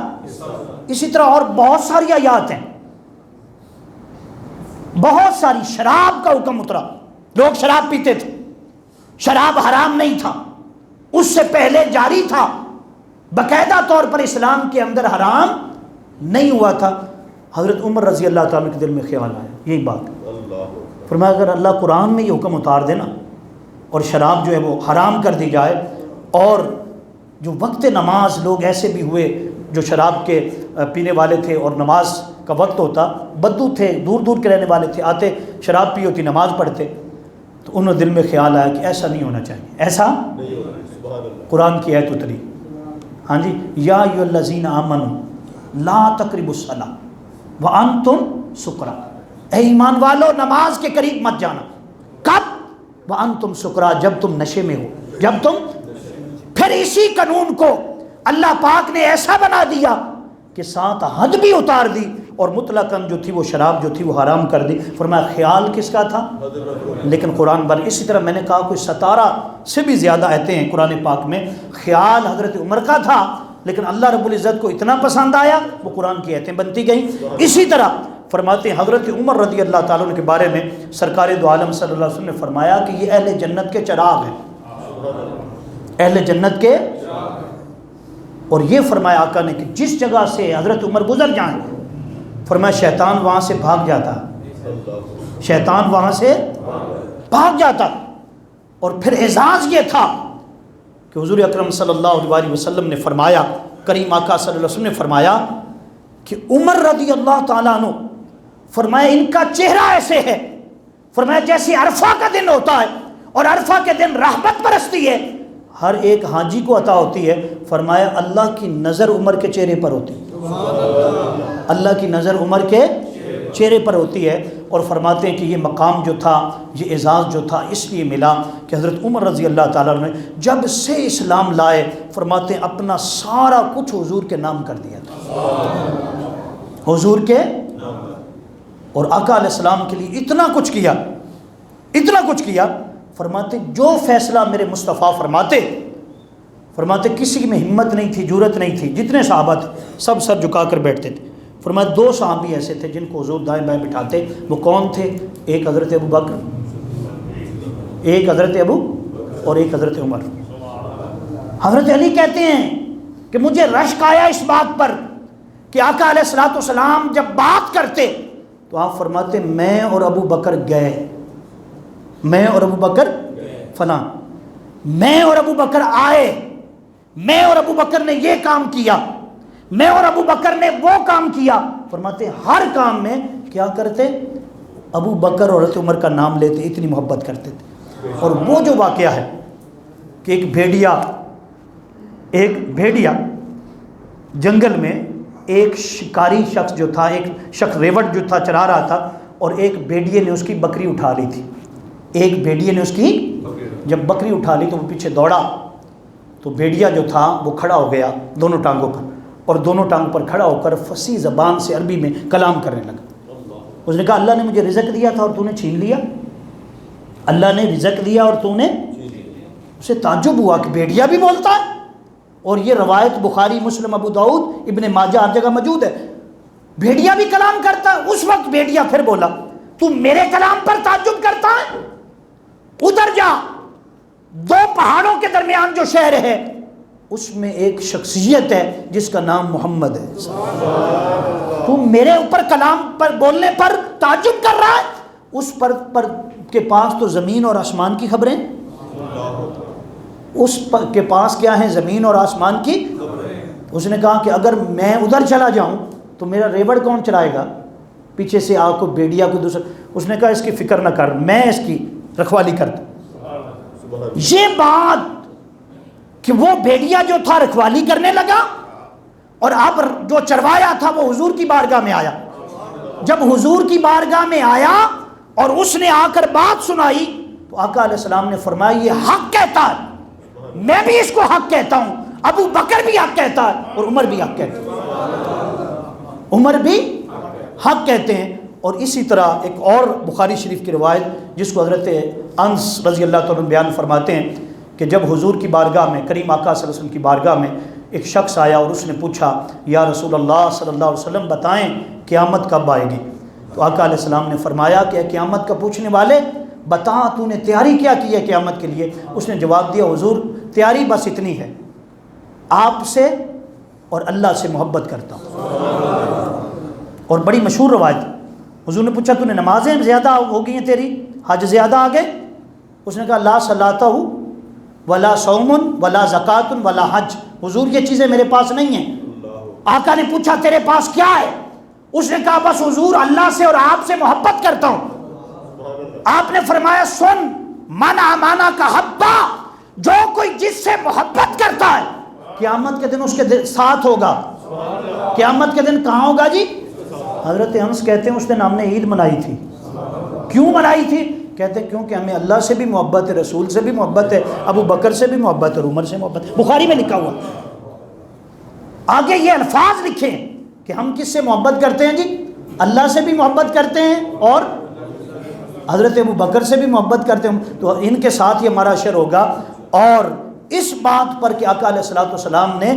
S1: اسی طرح اور بہت ساری آیات ہیں، بہت ساری۔ شراب کا حکم اترا، لوگ شراب پیتے تھے، شراب حرام نہیں تھا، اس سے پہلے جاری تھا، باقاعدہ طور پر اسلام کے اندر حرام نہیں ہوا تھا۔ حضرت عمر رضی اللہ تعالیٰ کے دل میں خیال آیا یہی بات، فرمایا اگر اللہ قرآن میں یہ حکم اتار دے نا اور شراب جو ہے وہ حرام کر دی جائے، اور جو وقت نماز لوگ ایسے بھی ہوئے جو شراب کے پینے والے تھے اور نماز کا وقت ہوتا، بدو تھے، دور دور کے رہنے والے تھے، آتے شراب پی ہوتی نماز پڑھتے، تو انہوں دل میں خیال آیا کہ ایسا نہیں ہونا چاہیے، ایسا قرآن کی آیت اتری، ہاں جی، یا ایھا الذین آمنوا لا تقربوا الصلاۃ وانتم سکریٰ، اے ایمان والو نماز کے قریب مت جانا، کب؟ وانتم سکریٰ، جب تم نشے میں ہو، جب تم۔ پھر اسی قانون کو اللہ پاک نے ایسا بنا دیا کہ ساتھ حد بھی اتار دی، اور مطلقاً جو تھی وہ شراب جو تھی وہ حرام کر دی۔ فرمایا خیال کس کا تھا؟ لیکن قرآن پر۔ اسی طرح میں نے کہا کوئی 17 سے بھی زیادہ آیتیں ہیں قرآن پاک میں، خیال حضرت عمر کا تھا لیکن اللہ رب العزت کو اتنا پسند آیا وہ قرآن کی آیتیں بنتی گئیں۔ اسی طرح فرماتے ہیں حضرت عمر رضی اللہ تعالیٰ عنہ کے بارے میں سرکار دو عالم صلی اللہ علیہ وسلم نے فرمایا کہ یہ اہل جنت کے چراغ ہیں، اہل جنت کے۔ اور یہ فرمایا آقا نے کہ جس جگہ سے حضرت عمر گزر جائیں، فرمایا شیطان وہاں سے بھاگ جاتا، شیطان وہاں سے بھاگ جاتا۔ اور پھر اعزاز یہ تھا کہ حضور اکرم صلی اللہ علیہ وسلم نے فرمایا، کریم آقا صلی اللہ علیہ وسلم نے فرمایا کہ عمر رضی اللہ تعالیٰ عنہ، فرمایا ان کا چہرہ ایسے ہے، فرمایا جیسے عرفہ کا دن ہوتا ہے، اور عرفہ کے دن رحمت برستی ہے، ہر ایک حاجی کو عطا ہوتی ہے، فرمایا اللہ کی نظر عمر کے چہرے پر ہوتی ہے، اللہ کی نظر عمر کے چہرے پر ہوتی ہے۔ اور فرماتے ہیں کہ یہ مقام جو تھا، یہ اعزاز جو تھا اس لیے ملا کہ حضرت عمر رضی اللہ تعالیٰ نے جب سے اسلام لائے، فرماتے ہیں اپنا سارا کچھ حضور کے نام کر دیا تھا، حضور کے، اور آقا علیہ السلام کے لیے اتنا کچھ کیا، اتنا کچھ کیا۔ فرماتے جو فیصلہ میرے مصطفیٰ فرماتے کسی میں ہمت نہیں تھی، جرأت نہیں تھی، جتنے صحابہ تھے سب سر جھکا کر بیٹھتے تھے۔ فرمایا 2 صحابی ایسے تھے جن کو حضور دائیں بائیں بٹھاتے، وہ کون تھے؟ ایک حضرت ابو بکر، ایک حضرت ابو اور ایک حضرت عمر۔ حضرت علی کہتے ہیں کہ مجھے رشک آیا اس بات پر کہ آقا علیہ الصلوۃ والسلام جب بات کرتے تو آپ فرماتے میں اور ابو بکر گئے، میں اور ابو بکر فلاں، میں اور ابو بکر آئے، میں اور ابو بکر نے یہ کام کیا، میں اور ابو بکر نے وہ کام کیا۔ فرماتے ہر کام میں کیا کرتے؟ ابو بکر اور حضرت عمر کا نام لیتے، اتنی محبت کرتے تھے۔ اور وہ جو واقعہ ہے کہ ایک بھیڑیا جنگل میں ایک شکاری شخص جو تھا، ایک شخص ریوٹ جو تھا چرا رہا تھا، اور ایک بھیڑیے نے اس کی بکری اٹھا لی تھی، ایک بھیڑیے نے اس کی جب بکری اٹھا لی تو وہ پیچھے دوڑا، تو بھیڑیا جو تھا وہ کھڑا ہو گیا دونوں ٹانگوں پر، اور دونوں ٹانگوں پر کھڑا ہو کر فصیح زبان سے عربی میں کلام کرنے لگا۔ اس نے کہا اللہ نے مجھے رزق دیا تھا اور تو نے چھین لیا، اللہ نے رزق دیا اور تو نے، اسے تعجب ہوا کہ بھیڑیا بھی بولتا ہے۔ اور یہ روایت بخاری، مسلم، ابو داؤد، ابن ماجہ ہر جگہ موجود ہے، بھیڑیا بھی کلام کرتا ہے۔ اس وقت بھیڑیا پھر بولا تو میرے کلام پر تعجب کرتا ہے؟ ادھر جا، 2 پہاڑوں کے درمیان جو شہر ہے اس میں ایک شخصیت ہے جس کا نام محمد ہے، تو میرے اوپر کلام پر بولنے پر تعجب کر رہا ہے؟ اس پر کے پاس تو زمین اور آسمان کی خبریں، اس کے پاس کیا ہیں؟ زمین اور آسمان کی۔ اس نے کہا کہ اگر میں ادھر چلا جاؤں تو میرا ریوڑ کون چلائے گا؟ پیچھے سے آ کو بھیڑیا کو دوسرا۔ اس نے کہا اس کی فکر نہ کر، میں اس کی رکھوالی کرتا۔ یہ بات کہ وہ بھیڑیا جو تھا رکھوالی کرنے لگا، اور اب جو چروایا تھا وہ حضور کی بارگاہ میں آیا۔ جب حضور کی بارگاہ میں آیا اور اس نے آ کر بات سنائی تو آقا علیہ السلام نے فرمایا یہ حق کہتا ہے، میں بھی اس کو حق کہتا ہوں، ابو بکر بھی حق کہتا ہے اور عمر بھی حق کہتا ہے، عمر بھی حق کہتے ہیں۔ اور اسی طرح ایک اور بخاری شریف کی روایت جس کو حضرت انس رضی اللہ تعالیٰ عنہ بیان فرماتے ہیں کہ جب حضور کی بارگاہ میں، کریم آقا صلی اللہ علیہ وسلم کی بارگاہ میں ایک شخص آیا اور اس نے پوچھا یا رسول اللہ صلی اللہ علیہ وسلم بتائیں قیامت کب آئے گی؟ تو آقا علیہ السلام نے فرمایا کہ قیامت کا پوچھنے والے بتا تو نے تیاری کیا کی ہے قیامت کے لیے؟ اس نے جواب دیا حضور تیاری بس اتنی ہے، آپ سے اور اللہ سے محبت کرتا ہوں۔ اور بڑی مشہور روایت، حضور نے پوچھا تو نے نمازیں زیادہ ہو گئی ہیں تیری، حج زیادہ آ گئے؟ اس نے کہا لا صلاۃ ولا صوم ولا زکوٰۃ ولا حج، حضور یہ چیزیں میرے پاس نہیں ہیں۔ آقا نے پوچھا تیرے پاس کیا ہے؟ اس نے کہا بس حضور اللہ سے اور آپ سے محبت کرتا ہوں۔ آپ نے فرمایا سن من امانا کا حبا، جو کوئی جس سے محبت کرتا ہے قیامت کے دن اس کے ساتھ ہوگا۔ قیامت کے دن کہاں ہوگا جی؟ حضرت انس کہتے ہیں اس دن ہم نے عید منائی تھی۔ کیوں منائی تھی؟ کہتے ہیں کیونکہ ہمیں اللہ سے بھی محبت ہے، رسول سے بھی محبت ہے، ابو بکر سے بھی محبت ہے اور عمر سے محبت ہے۔ بخاری میں لکھا ہوا، آگے یہ الفاظ لکھے کہ ہم کس سے محبت کرتے ہیں جی؟ اللہ سے بھی محبت کرتے ہیں اور حضرت ابو بکر سے بھی محبت کرتے ہیں، تو ان کے ساتھ یہ ہمارا عشر ہوگا۔ اور اس بات پر کہ آقا علیہ الصلوۃ والسلام نے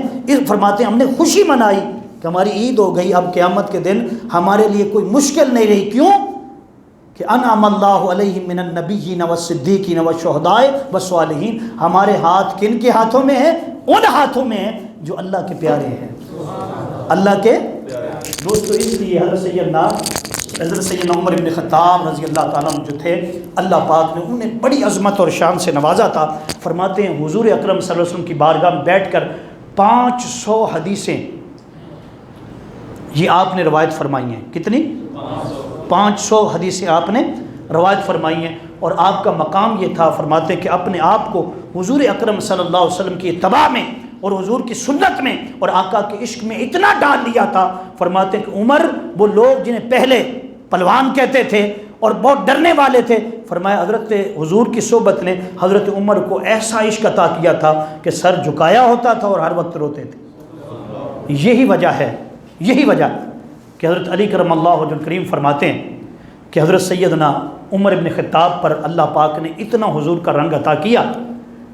S1: فرماتے ہیں ہم نے خوشی منائی کہ ہماری عید ہو گئی، اب قیامت کے دن ہمارے لیے کوئی مشکل نہیں رہی۔ کیوں؟ کہ انعم اللہ علیہم من النبیین والصدیقین والشہداء والصالحین، ہمارے ہاتھ کن کے ہاتھوں میں ہیں؟ ان ہاتھوں میں ہیں جو اللہ کے پیارے ہیں، اللہ کے دوستو۔ اس لیے حضرت سیدنا عمر بن خطاب رضی اللہ تعالیٰ عنہ جو تھے، اللہ پاک نے انہیں بڑی عظمت اور شان سے نوازا تھا۔ فرماتے ہیں حضور اکرم صلی اللہ علیہ وسلم کی بارگاہ میں بیٹھ کر 500 حدیثیں یہ آپ نے روایت فرمائی ہیں۔ کتنی؟ 500 حدیثیں آپ نے روایت فرمائی ہیں۔ اور آپ کا مقام یہ تھا، فرماتے ہیں کہ اپنے آپ کو حضور اکرم صلی اللہ علیہ وسلم کی اتباع میں اور حضور کی سنت میں اور آقا کے عشق میں اتنا ڈال لیا تھا، فرماتے ہیں کہ عمر وہ لوگ جنہیں پہلے پلوان کہتے تھے اور بہت ڈرنے والے تھے، فرمایا حضرت حضور کی صحبت نے حضرت عمر کو ایسا عشق عطا کیا تھا کہ سر جھکایا ہوتا تھا اور ہر وقت روتے تھے۔ یہی وجہ ہے کہ حضرت علی کرم اللہ وجہ کریم فرماتے ہیں کہ حضرت سیدنا عمر ابن خطاب پر اللہ پاک نے اتنا حضور کا رنگ عطا کیا.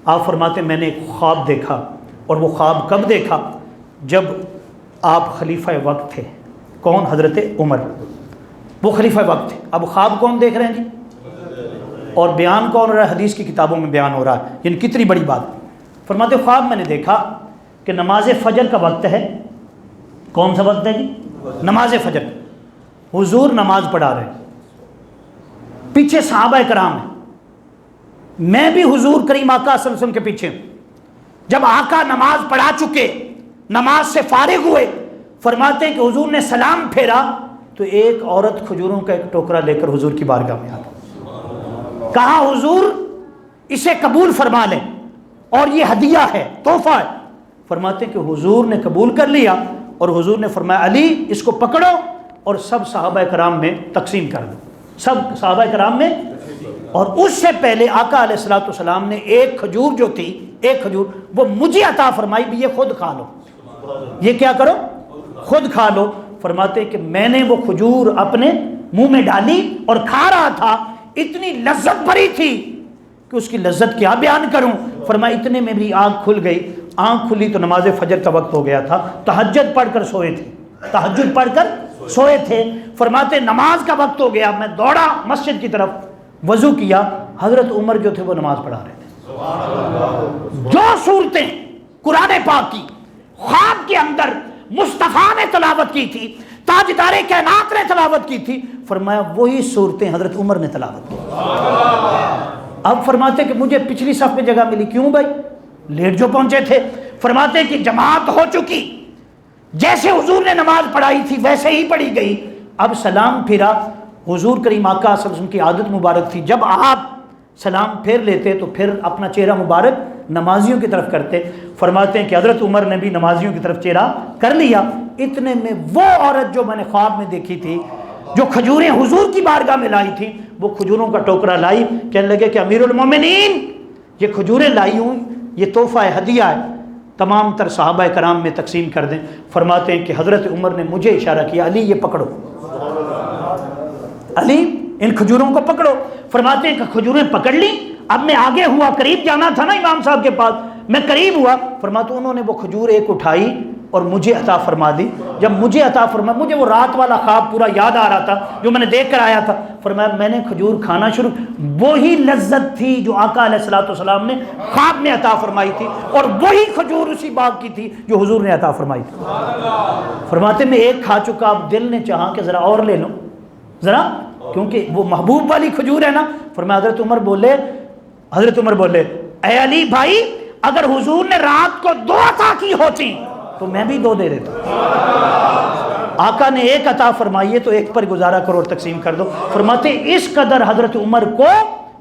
S1: آپ فرماتے میں نے ایک خواب دیکھا، اور وہ خواب کب دیکھا؟ جب آپ خلیفہ وقت تھے. کون؟ حضرت عمر، وہ خلیفہ وقت تھے. اب خواب کون دیکھ رہے ہیں جی؟ اور بیان کون ہو رہا ہے؟ حدیث کی کتابوں میں بیان ہو رہا ہے. یعنی کتنی بڑی بات. فرماتے خواب میں نے دیکھا کہ نماز فجر کا وقت ہے. کون سا وقت ہے جی؟ نماز فجر. حضور نماز پڑھا رہے ہیں، پیچھے صحابہ کرام ہیں، میں بھی حضور کریم آقا صلی اللہ علیہ وسلم کے پیچھے ہوں. جب آقا نماز پڑھا چکے، نماز سے فارغ ہوئے، فرماتے ہیں کہ حضور نے سلام پھیرا تو ایک عورت کھجوروں کا ایک ٹوکرا لے کر حضور کی بارگاہ میں آ گئی. کہا حضور اسے قبول فرما لیں، اور یہ ہدیہ ہے، تحفہ ہے. فرماتے ہیں کہ حضور نے قبول کر لیا، اور حضور نے فرمایا علی اس کو پکڑو اور سب صحابہ کرام میں تقسیم کر دو. سب صحابہ کرام میں. اور اس سے پہلے آقا علیہ الصلوۃ والسلام نے ایک کھجور جو تھی، ایک کھجور وہ مجھے عطا فرمائی بھی، یہ خود کھا لو. یہ کیا کرو؟ خود کھا لو. فرماتے کہ میں نے وہ کھجور اپنے منہ میں ڈالی اور کھا رہا تھا، اتنی لذت بھری تھی کہ اس کی لذت کیا بیان کروں. فرمایا اتنے میں بھی آنکھ کھل گئی. آنکھ کھلی تو نماز فجر کا وقت ہو گیا تھا. تہجد پڑھ کر سوئے تھے، تہجد پڑھ کر سوئے تھے. فرماتے نماز کا وقت ہو گیا، میں دوڑا مسجد کی طرف، وضو کیا. حضرت عمر جو تھے وہ نماز پڑھا رہے تھے. جو صورتیں قرآن پاک کی خواب کے اندر مصطفیٰ نے تلاوت کی تھی، تاجدار کائنات نے تلاوت کی تھی، فرمایا وہی صورتیں حضرت عمر نے تلاوت کی. اب فرماتے کہ مجھے پچھلی صف میں جگہ ملی. کیوں بھائی؟ لیٹ جو پہنچے تھے. فرماتے کہ جماعت ہو چکی، جیسے حضور نے نماز پڑھائی تھی ویسے ہی پڑھی گئی. اب سلام پھیرا. حضور کریم آقا صلی اللہ علیہ وسلم کی عادت مبارک تھی، جب آپ سلام پھیر لیتے تو پھر اپنا چہرہ مبارک نمازیوں کی طرف کرتے. فرماتے ہیں کہ حضرت عمر نے بھی نمازیوں کی طرف چہرہ کر لیا. اتنے میں وہ عورت جو میں نے خواب میں دیکھی تھی، جو کھجوریں حضور کی بارگاہ میں لائی تھی، وہ کھجوروں کا ٹوکرا لائی. کہنے لگے کہ امیر المومنین یہ کھجوریں لائی ہوں، یہ تحفہ ہے، ہدیہ ہے، تمام تر صحابہ کرام میں تقسیم کر دیں. فرماتے ہیں کہ حضرت عمر نے مجھے اشارہ کیا، علی یہ پکڑو، علی ان کھجوروں کو پکڑو. فرماتے ہیں کہ کھجوریں پکڑ لی. اب میں آگے ہوا، قریب جانا تھا نا امام صاحب کے پاس، میں قریب ہوا. فرماتے انہوں نے وہ کھجور ایک اٹھائی اور مجھے عطا فرما دی. جب مجھے عطا فرما، مجھے وہ رات والا خواب پورا یاد آ رہا تھا جو میں نے دیکھ کر آیا تھا. فرمایا میں نے کھجور کھانا شروع، وہی لذت تھی جو آقا علیہ الصلوۃ والسلام نے خواب میں عطا فرمائی تھی، اور وہی کھجور اسی باغ کی تھی جو حضور نے عطا فرمائی تھی. فرماتے میں ایک کھا چکا، اب دل نے چاہا کہ ذرا اور لے لو ذرا، کیونکہ وہ محبوب والی کھجور ہے نا. فرمایا حضرت عمر بولے اے علی بھائی، اگر حضور نے رات کو 2 عطا کی ہوتی تو میں بھی 2 دے دیتا. آقا نے ایک عطا فرمائی ہے تو ایک پر گزارا کرو اور تقسیم کر دو. فرماتے اس قدر حضرت عمر کو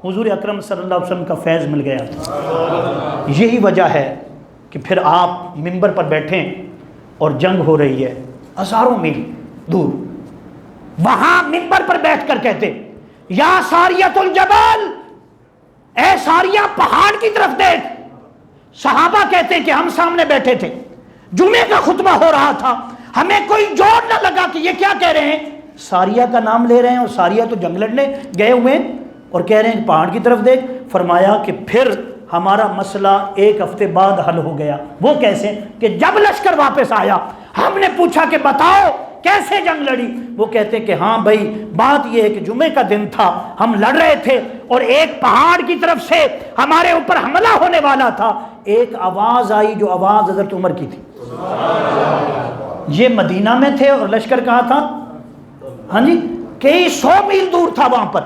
S1: حضور اکرم صلی اللہ علیہ وسلم کا فیض مل گیا. یہی وجہ ہے کہ پھر آپ منبر پر بیٹھیں اور جنگ ہو رہی ہے ہزاروں میل دور، وہاں منبر پر بیٹھ کر کہتے یا ساریۃ الجبل، اے ساریہ پہاڑ کی طرف دیکھ. صحابہ کہتے ہیں کہ ہم سامنے بیٹھے تھے، جمعے کا خطبہ ہو رہا تھا، ہمیں کوئی جوڑ نہ لگا کہ یہ کیا کہہ رہے ہیں. ساریہ کا نام لے رہے ہیں، اور ساریہ تو جنگ لڑنے گئے ہوئے ہیں، اور کہہ رہے ہیں کہ پہاڑ کی طرف دیکھ. فرمایا کہ پھر ہمارا مسئلہ 1 ہفتے بعد حل ہو گیا. وہ کیسے؟ کہ جب لشکر واپس آیا ہم نے پوچھا کہ بتاؤ کیسے جنگ لڑی. وہ کہتے کہ ہاں بھائی بات یہ ہے کہ جمعے کا دن تھا، ہم لڑ رہے تھے اور ایک پہاڑ کی طرف سے ہمارے اوپر حملہ ہونے والا تھا. ایک آواز آئی جو آواز حضرت عمر کی تھی. یہ مدینہ میں تھے اور لشکر کہاں تھا؟ ہاں جی کئی 100 میل دور تھا وہاں پر.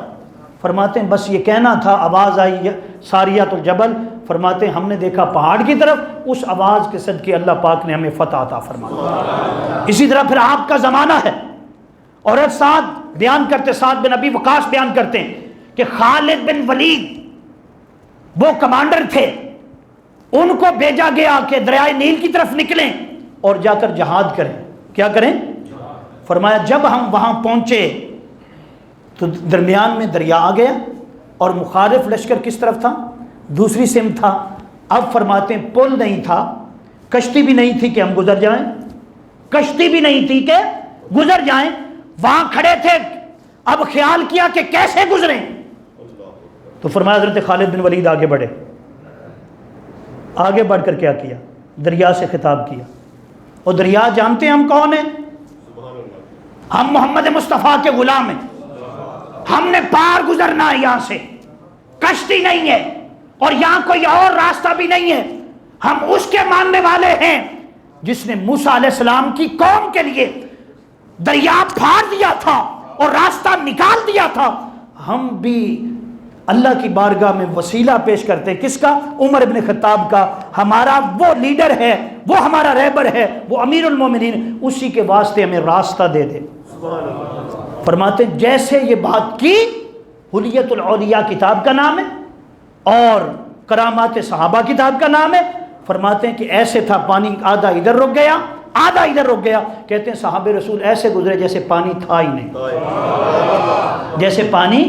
S1: فرماتے ہیں بس یہ کہنا تھا، آواز آئی ساریۃ الجبل. فرماتے ہیں ہم نے دیکھا پہاڑ کی طرف، اس آواز کے صدقے اللہ پاک نے ہمیں فتح عطا فرمایا. اسی طرح پھر آپ کا زمانہ ہے، اور سعد بیان کرتے، سعد بن ابی وقاص بیان کرتے ہیں کہ خالد بن ولید وہ کمانڈر تھے، ان کو بھیجا گیا کہ دریائے نیل کی طرف نکلیں اور جا کر جہاد کریں. کیا کریں؟ فرمایا جب ہم وہاں پہنچے تو درمیان میں دریا آ گیا، اور مخالف لشکر کس طرف تھا؟ دوسری سمت تھا. اب فرماتے ہیں پل نہیں تھا، کشتی بھی نہیں تھی کہ ہم گزر جائیں، کشتی بھی نہیں تھی کہ گزر جائیں. وہاں کھڑے تھے، اب خیال کیا کہ کیسے گزریں. تو فرمایا حضرت خالد بن ولید آگے بڑھے، آگے بڑھ کر کیا کیا؟ دریا سے خطاب کیا. اور دریا جانتے ہیں ہم کون ہیں؟ ہم محمد مصطفیٰ کے غلام ہیں. ہم نے پار گزرنا ہے، یہاں سے کشتی نہیں ہے اور یہاں کوئی اور راستہ بھی نہیں ہے. ہم اس کے ماننے والے ہیں جس نے موسیٰ علیہ السلام کی قوم کے لیے دریا پھاڑ دیا تھا اور راستہ نکال دیا تھا. ہم بھی اللہ کی بارگاہ میں وسیلہ پیش کرتے ہیں. کس کا؟ عمر ابن خطاب کا. ہمارا وہ لیڈر ہے، وہ ہمارا رہبر ہے، وہ امیر المومنین، اسی کے واسطے ہمیں راستہ دے دے. فرماتے ہیں جیسے یہ بات کی، حلیت الاولیاء کتاب کا نام ہے اور کرامات صحابہ کتاب کا نام ہے. فرماتے ہیں کہ ایسے تھا، پانی آدھا ادھر رک گیا آدھا ادھر رک گیا. کہتے ہیں صحابہ رسول ایسے گزرے جیسے پانی تھا ہی نہیں، جیسے پانی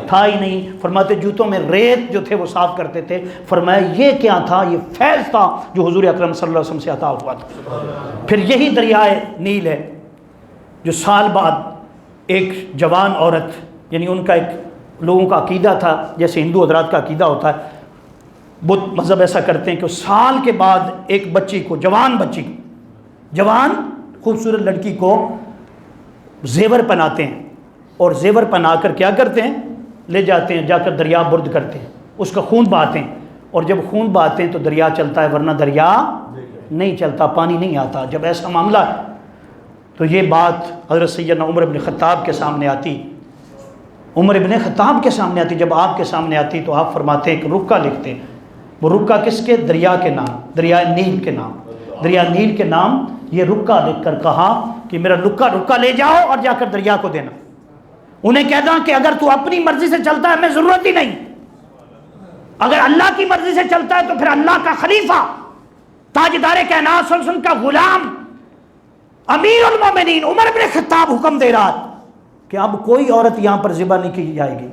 S1: تھا ہی نہیں. فرماتے جوتوں میں ریت جو تھے وہ صاف کرتے تھے. فرمایا یہ کیا تھا؟ یہ فیض تھا جو حضور اکرم صلی اللہ علیہ وسلم سے عطا ہوا تھا. پھر یہی دریائے نیل ہے جو سال بعد ایک جوان عورت، یعنی ان کا ایک لوگوں کا عقیدہ تھا جیسے ہندو حضرات کا عقیدہ ہوتا ہے، بدھ مذہب ایسا کرتے ہیں کہ سال کے بعد ایک بچی کو، جوان بچی کو، جوان خوبصورت لڑکی کو زیور پہناتے ہیں اور زیور پہنا کر کیا کرتے ہیں؟ لے جاتے ہیں، جا کر دریا برد کرتے ہیں، اس کا خون بہاتے ہیں. اور جب خون بہاتے ہیں تو دریا چلتا ہے، ورنہ دریا نہیں چلتا، پانی نہیں آتا. جب ایسا معاملہ ہے تو یہ بات حضرت سیدنا عمر ابن خطاب کے سامنے آتی. عمر ابن خطاب کے سامنے آتی. جب آپ کے سامنے آتی تو آپ فرماتے ہیں کہ رکا لکھتے ہیں. وہ رکا کس کے؟ دریا کے نام، دریا نیل کے نام. دریا نیل کے نام یہ رکا لکھ کر کہا کہ میرا رکا لے جاؤ اور جا کر دریا کو دینا. انہیں کہتا کہ اگر تو اپنی مرضی سے چلتا ہے ہمیں ضرورت ہی نہیں، اگر اللہ کی مرضی سے چلتا ہے تو پھر اللہ کا خلیفہ، تاجدار کائنات صلی اللہ علیہ وسلم کا غلام، امیر المومنین عمر بن خطاب حکم دے رہا کہ اب کوئی عورت یہاں پر ذبح نہیں کی جائے گی،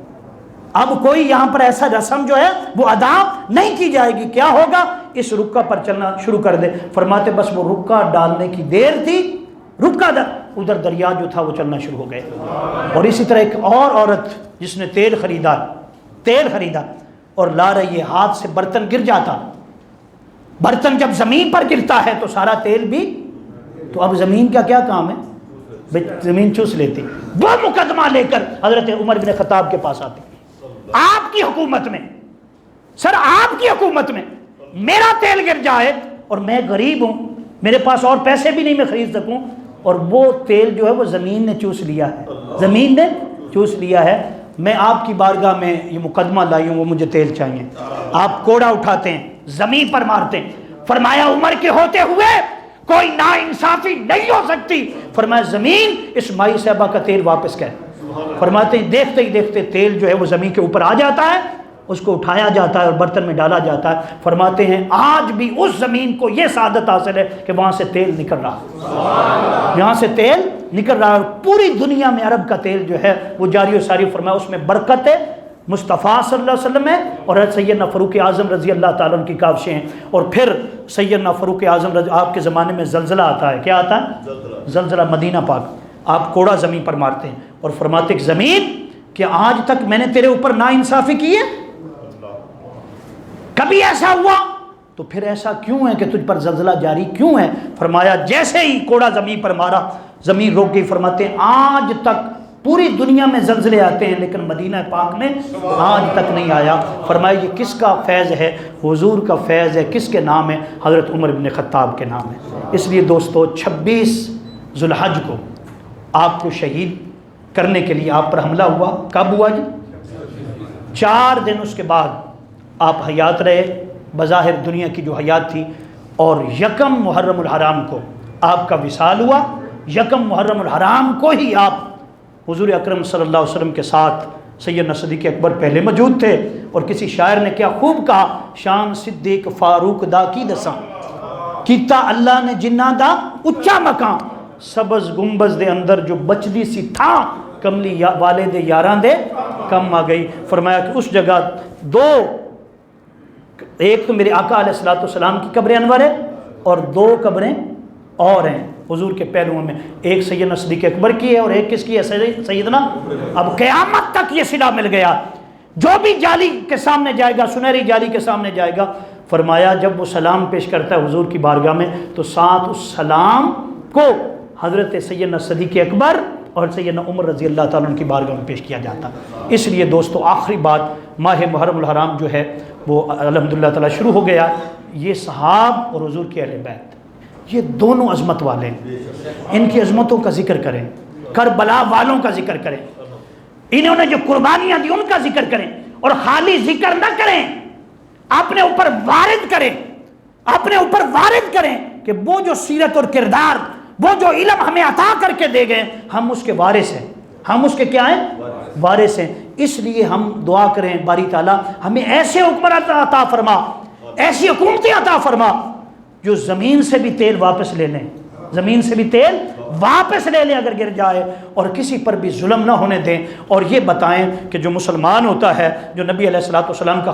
S1: اب کوئی یہاں پر ایسا رسم جو ہے وہ ادا نہیں کی جائے گی. کیا ہوگا؟ اس رکا پر چلنا شروع کر دے. فرماتے بس وہ رکا ڈالنے کی دیر تھی، ادھر دریا جو تھا وہ چلنا شروع ہو گئے. اور اسی طرح ایک اور عورت جس نے تیل خریدا اور لا رہی ہے، ہاتھ سے برتن گر جاتا. برتن جب زمین پر گرتا ہے تو سارا تیل بھی، تو اب زمین کا کیا کام ہے؟ زمین چوس لیتی. وہ مقدمہ لے کر حضرت عمر بن خطاب کے پاس آتے. آپ کی حکومت میں، سر آپ کی حکومت میں میرا تیل گر جائے اور میں غریب ہوں، میرے پاس اور پیسے بھی نہیں میں خرید سکوں، اور وہ تیل جو ہے وہ زمین نے چوس لیا ہے، زمین نے چوس لیا ہے. میں آپ کی بارگاہ میں یہ مقدمہ لائی ہوں، وہ مجھے تیل چاہیے. آپ کوڑا اٹھاتے ہیں، زمین پر مارتے ہیں. فرمایا عمر کے ہوتے ہوئے کوئی ناانصافی نہیں ہو سکتی. فرمایا زمین اس مائی صاحبہ کا تیل واپس کر. فرماتے ہیں دیکھتے ہی دیکھتے تیل جو ہے وہ زمین کے اوپر آ جاتا ہے، اس کو اٹھایا جاتا ہے اور برتن میں ڈالا جاتا ہے. فرماتے ہیں آج بھی اس زمین کو یہ سعادت حاصل ہے کہ وہاں سے تیل نکل رہا، یہاں سے تیل نکل رہا ہے، اور پوری دنیا میں عرب کا تیل جو ہے وہ جاری و ساری. فرمایا اس میں برکت ہے، مصطفیٰ صلی اللہ علیہ وسلم ہے، اور سیدنا فاروق اعظم رضی اللہ تعالیٰ عنہ کی کاوشیں ہیں. اور پھر سیدنا فاروق اعظم آپ کے زمانے میں زلزلہ آتا ہے. کیا آتا ہے؟ زلزلہ مدینہ پاک. آپ کوڑا زمین پر مارتے ہیں اور فرماتے کہ زمین، کہ آج تک میں نے تیرے اوپر ناانصافی کی ہے؟ کبھی ایسا ہوا؟ تو پھر ایسا کیوں ہے کہ تجھ پر زلزلہ جاری کیوں ہے؟ فرمایا جیسے ہی کوڑا زمین پر مارا زمین رک گئی. فرماتے ہیں آج تک پوری دنیا میں زلزلے آتے ہیں لیکن مدینہ پاک میں آج تک نہیں آیا. فرمایا یہ کس کا فیض ہے؟ حضور کا فیض ہے. کس کے نام ہے؟ حضرت عمر بن خطاب کے نام ہے. اس لیے دوستو 26 ذوالحج کو آپ کو شہید کرنے کے لیے آپ پر حملہ ہوا. کب ہوا جی؟ 4 دن اس کے بعد آپ حیات رہے، بظاہر دنیا کی جو حیات تھی. اور 1 محرم الحرام کو آپ کا وصال ہوا. 1 محرم الحرام کو ہی آپ حضور اکرم صلی اللہ علیہ وسلم کے ساتھ سیدنا صدیق اکبر پہلے موجود تھے. اور کسی شاعر نے کیا خوب کہا، شان صدیق فاروق دا کی دساں کیتا اللہ نے جنہ دا اچا مکان، سبز گنبز دے اندر جو بچدی سی تھا، کملی والے دے یاراں دے کم آ گئی. فرمایا کہ اس جگہ 2، ایک تو میرے آقا علیہ الصلوۃ والسلام کی قبر انور ہے اور 2 قبریں اور ہیں حضور کے پہلوؤں میں. ایک سیدنا صدیق اکبر کی ہے اور ایک کس کی ہے؟ سیدنا. اب قیامت تک یہ صلہ مل گیا جو بھی جالی کے سامنے جائے گا، سنہری جالی کے سامنے جائے گا، فرمایا جب وہ سلام پیش کرتا ہے حضور کی بارگاہ میں تو ساتھ اس سلام کو حضرت سیدنا صدیق اکبر اور سیدنا عمر رضی اللہ تعالیٰ عنہ کی بارگاہ میں پیش کیا جاتا۔ اس لیے دوستو آخری بات، ماہ محرم الحرام جو ہے وہ الحمدللہ تعالیٰ شروع ہو گیا۔ یہ صحاب اور حضور کے اہل بیت، یہ دونوں عظمت والے ہیں، ان کی عظمتوں کا ذکر کریں، کربلا والوں کا ذکر کریں، انہوں نے جو قربانیاں دی ان کا ذکر کریں، اور خالی ذکر نہ کریں، اپنے اوپر وارد کریں، اپنے اوپر وارد کریں کہ وہ جو سیرت اور کردار، وہ جو علم ہمیں عطا کر کے دے گئے، ہم اس کے وارث ہیں، ہم اس کے کیا ہیں؟ وارث ہیں۔ اس لیے ہم دعا کریں باری تعالیٰ ہمیں ایسے حکمران عطا فرما، ایسی حکومتیں عطا فرما جو زمین سے بھی تیل واپس لے لیں، زمین سے بھی تیل واپس لے لیں اگر گر جائے، اور کسی پر بھی ظلم نہ ہونے دیں، اور یہ بتائیں کہ جو مسلمان ہوتا ہے، جو نبی علیہ الصلوۃ والسلام کا